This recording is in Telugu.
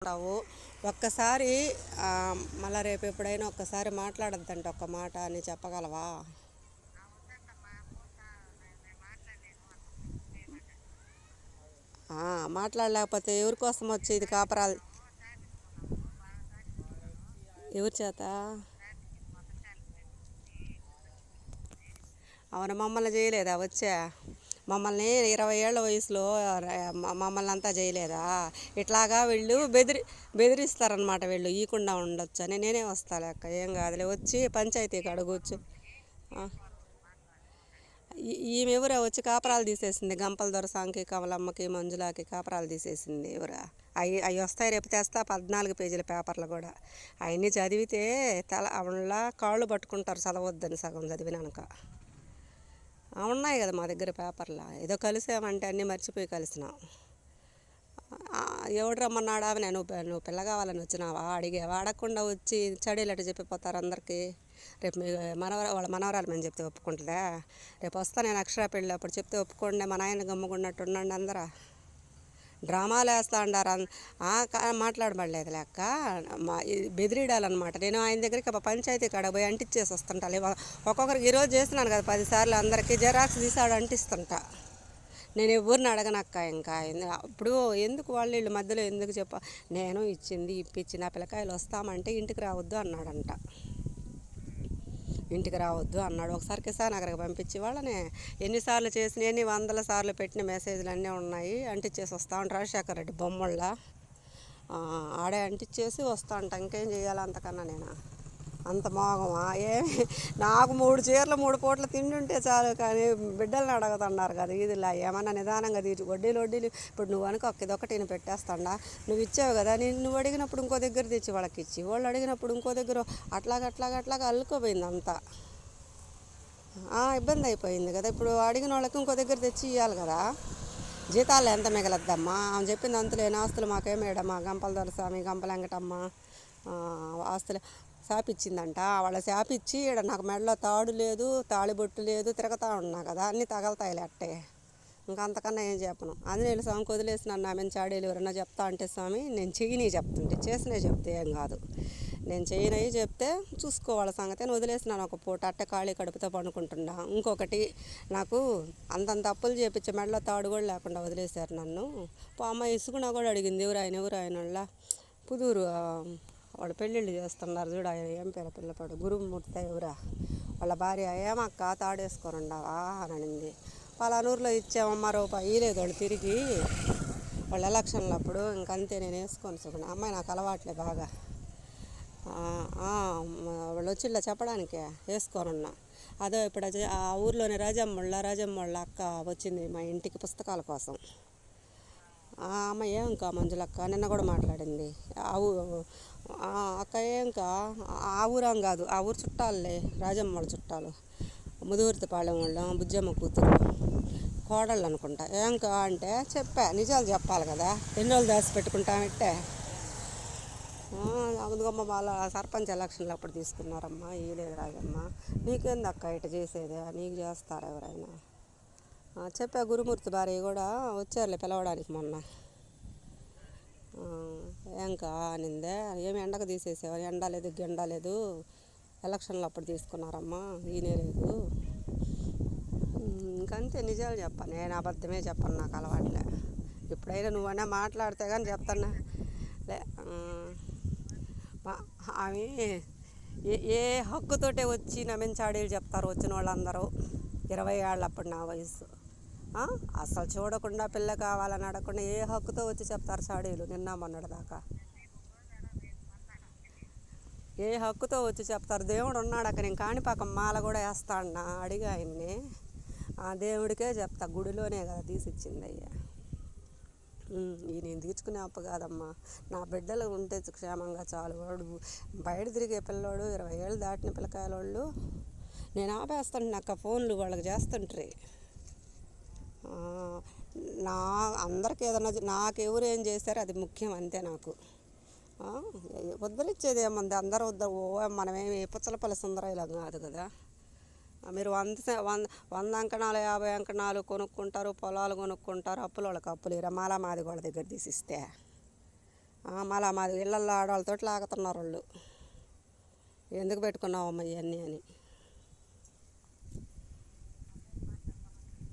మాట్లాడుతుంటావు. ఒక్కసారి మళ్ళీ రేపు ఎప్పుడైనా ఒక్కసారి మాట్లాడొద్దంట ఒక్క మాట అని చెప్పగలవా? మాట్లాడలేకపోతే ఎవరి కోసం వచ్చేది కాపరాలు? ఎవరి చేత? అవును, మమ్మల్ని చేయలేదా వచ్చా? మమ్మల్ని 20 ఏళ్ళ వయసులో మమ్మల్ని అంతా చేయలేదా? ఇట్లాగా వీళ్ళు బెదిరిస్తారనమాట. వీళ్ళు ఈకుండా ఉండొచ్చు అని నేనే వస్తా లెక్క, ఏం కాదులే, వచ్చి పంచాయతీ కాడ కూర్చో. ఈమె ఎవరో వచ్చి కాపరాలు తీసేసింది, గంపల దొరసాంకి, కమలమ్మకి, మంజులాకి కాపరాలు తీసేసింది ఎవరా? అవి వస్తాయి రేపు తెస్తా, 14 పేజీల పేపర్లు కూడా. అవన్నీ చదివితే అవన్లా కాళ్ళు పట్టుకుంటారు చదవద్దని సగం చదివినాక. ఉన్నాయి కదా మా దగ్గర పేపర్లా, ఏదో కలిసామంటే అన్నీ మర్చిపోయి కలిసినాం. ఎవడు రమ్మన్నాడా? నువ్వు పిల్ల కావాలని వచ్చినావా? అడిగావా? అడగకుండా వచ్చి చడీలట చెప్పిపోతారు అందరికీ. రేపు మీ వాళ్ళ మనవరాలు మేము చెప్తే ఒప్పుకుంటుందా? రేపు వస్తా నేను అక్షర పెళ్ళి, అప్పుడు చెప్తే ఒప్పుకోండి, మా నాయన గమ్ముకున్నట్టు ఉండండి అందరా. డ్రామాలు వేస్తా ఉండారు. మాట్లాడబడలేదు లెక్క, బెదిరిడాలన్నమాట. నేను ఆయన దగ్గరికి పంచాయతీ కాడ పోయి అంటించేసి వస్తుంటా. ఒక్కొక్కరికి ఈరోజు చేస్తున్నాను కదా 10 సార్లు, అందరికీ జెరాక్స్ తీసాడు అంటిస్తుంటా. నేను ఎవరిని అడగనక్క. ఇంకా ఇప్పుడు ఎందుకు వాళ్ళు వీళ్ళు మధ్యలో ఎందుకు నేను ఇచ్చింది ఇప్పించిన పిల్లకాయలు వస్తామంటే ఇంటికి రావద్దు అన్నాడంట. ఇంటికి రావద్దు అన్నాడు. ఒకసారి కిసాన్ నగర్కి పంపించి వాళ్ళని ఎన్నిసార్లు చేసిన, ఎన్ని వందల సార్లు పెట్టిన మెసేజ్లు అన్నీ ఉన్నాయి. అంటించేసి వస్తా ఉంటా. రాజశేఖర రెడ్డి బొమ్మళ్ళ ఆడే అంటించేసి వస్తా ఉంటా. ఇంకేం చేయాలి అంతకన్నా? నేను అంత మోగమా? నాకు 3 చీరలు 3 పూటలు తిండి ఉంటే చాలు, కానీ బిడ్డలను అడగతున్నారు కదా ఇదిలా. ఏమన్నా నిదానంగా వడ్డీలు ఇప్పుడు నువ్వు అనుకో ఇదొకటి నేను పెట్టేస్తాడా? నువ్వు ఇచ్చావు కదా, నువ్వు అడిగినప్పుడు ఇంకో దగ్గర తెచ్చి వాళ్ళకి ఇచ్చి, వాళ్ళు అడిగినప్పుడు ఇంకో దగ్గర అట్లాగ అల్లుకోపోయింది అంతా. ఇబ్బంది అయిపోయింది కదా. ఇప్పుడు అడిగిన వాళ్ళకి ఇంకో దగ్గర తెచ్చి ఇవ్వాలి కదా. జీతాలు ఎంత మిగలద్దమ్మా? ఆమె చెప్పింది అంతలేని ఆస్తులు మాకేమేడమ్మా? గంపల దొరస్వామి, గంపల వెంకటమ్మ ఆస్తులు శాపిచ్చిందంట. వాళ్ళ శాపిచ్చి ఇక్కడ నాకు మెడలో తాడు లేదు, తాళిబొట్టు లేదు, తిరగతా ఉన్నా కదా, అన్నీ తగలతాయిలే అట్టే. అంతకన్నా ఏం చెప్పను. ఆంజనేయుల స్వామికి వదిలేసినాను. నా మీద చాడీలు ఎవరన్నా చెప్తా అంటే స్వామి నేను చెయ్యని చెప్తుంటే, చేసినే చెప్తే ఏం కాదు. నేను చేయనవి చెప్తే చూసుకోవాల సంగతి అని వదిలేసినాను. ఒక పూట అట్టే ఖాళీ కడుపుతో పండుకుంటున్నా. ఇంకొకటి, నాకు అంతంత అప్పులు చేపించే మెడలో తాడు కూడా లేకుండా వదిలేశారు నన్ను. అమ్మాయి ఇసుకున్నా కూడా అడిగింది ఎవరు ఆయన వాళ్ళ పుదూరు వాడు పెళ్ళిళ్ళు చేస్తున్నారు చూడు, ఆయన ఏం పేరు పిల్లపాడు, గురుమూర్తి ఎవరా వాళ్ళ భార్య. ఏమక్క తాడేసుకొని ఉండవా అని అనింది. పలానూరులో ఇచ్చామమ్మ రూపాయి లేదు వాళ్ళు తిరిగి, వాళ్ళు ఎలక్షన్లు అప్పుడు. ఇంకంతే నేను వేసుకొని సుకున్నా. అమ్మాయి నాకు అలవాట్లే బాగా. వాళ్ళు వచ్చిళ్ళ చెప్పడానికే వేసుకొని ఉన్నా. అదో ఇప్పుడు ఆ ఊర్లోనే రాజమ్మ అక్క వచ్చింది మా ఇంటికి పుస్తకాల కోసం. అమ్మ ఏంకా మంజులక్క నిన్న కూడా మాట్లాడింది. అక్క ఏంకా ఆ ఊరం కాదు, ఆ ఊరు చుట్టాలే, రాజమ్మ వాళ్ళ చుట్టాలు, ముదుగుర్తిపాళెం వాళ్ళు, బుజ్జమ్మ కూతురు కోడళ్ళు అనుకుంటా. ఏంకా అంటే చెప్పా, నిజాలు చెప్పాలి కదా, ఎన్ని రోజులు దాచి పెట్టుకుంటామంటే. అందుకమ్మ వాళ్ళ సర్పంచ్ ఎలక్షన్లు అప్పుడు తీసుకున్నారమ్మా, ఇయలేదు రాజమ్మ. నీకేందక్క ఇట చేసేదే, నీకు చేస్తారా ఎవరైనా? చెప్పా. గురుమూర్తి భార్య కూడా వచ్చారులే పిలవడానికి మొన్న. ఏంకా అనిందే, ఏమి ఎండకు తీసేసావా? ఎండ లేదు గెండ లేదు, ఎలక్షన్లు అప్పుడు తీసుకున్నారమ్మా, ఈయనే లేదు. ఇంకంతే, నిజాలు చెప్పాను. నేను అబద్ధమే చెప్పను, నాకు అలవాట్లే. ఎప్పుడైనా నువ్వన్నా మాట్లాడితే కానీ చెప్తానా లే. ఆమె ఏ హక్కుతోటే వచ్చి నమ్మించాడీలు చెప్తారు వచ్చిన వాళ్ళందరూ. 20 ఏళ్ళు అప్పుడు నా వయసు. అసలు చూడకుండా పిల్ల కావాలని అడగకుండా ఏ హక్కుతో వచ్చి చెప్తారు చాడీలు? నిన్న మొన్నటి దాకా ఏ హక్కుతో వచ్చి చెప్తారు? దేవుడు ఉన్నాడు అక్కడ, నేను కాణిపాకం మాల కూడా వేస్తాడన్నా అడిగా ఆయన్ని. దేవుడికే చెప్తా, గుడిలోనే కదా తీసిచ్చింది అయ్యా. నేను తీర్చుకునే అప్పు కాదమ్మా, నా బిడ్డలు ఉంటే క్షేమంగా చాలు. వాడు బయట తిరిగే పిల్లోడు, 20 ఏళ్ళు దాటిన పిల్లకాయల వాళ్ళు. నేను ఆపేస్తాను నాకు ఫోన్లు వాళ్ళకి చేస్తుంటారు. అందరికి ఏదన్నా నాకెవరు ఏం చేశారో అది ముఖ్యం, అంతే నాకు. వద్దలిచ్చేది ఏముంది, అందరూ మనమేమి పుచ్చలపల్లి సుందరయ్యలా కాదు కదా. మీరు 100 అంకణాలు 50 అంకణాలు కొనుక్కుంటారు, పొలాలు కొనుక్కుంటారు, అప్పుల వాళ్ళకి అప్పులు మాలా మాది వాళ్ళ దగ్గర తీసిస్తే మళ్ళీ మాది ఇళ్ళల్లో ఆడవాళ్ళతో లాగుతున్నారు వాళ్ళు. ఎందుకు పెట్టుకున్నావమ్మా ఇవన్నీ అని.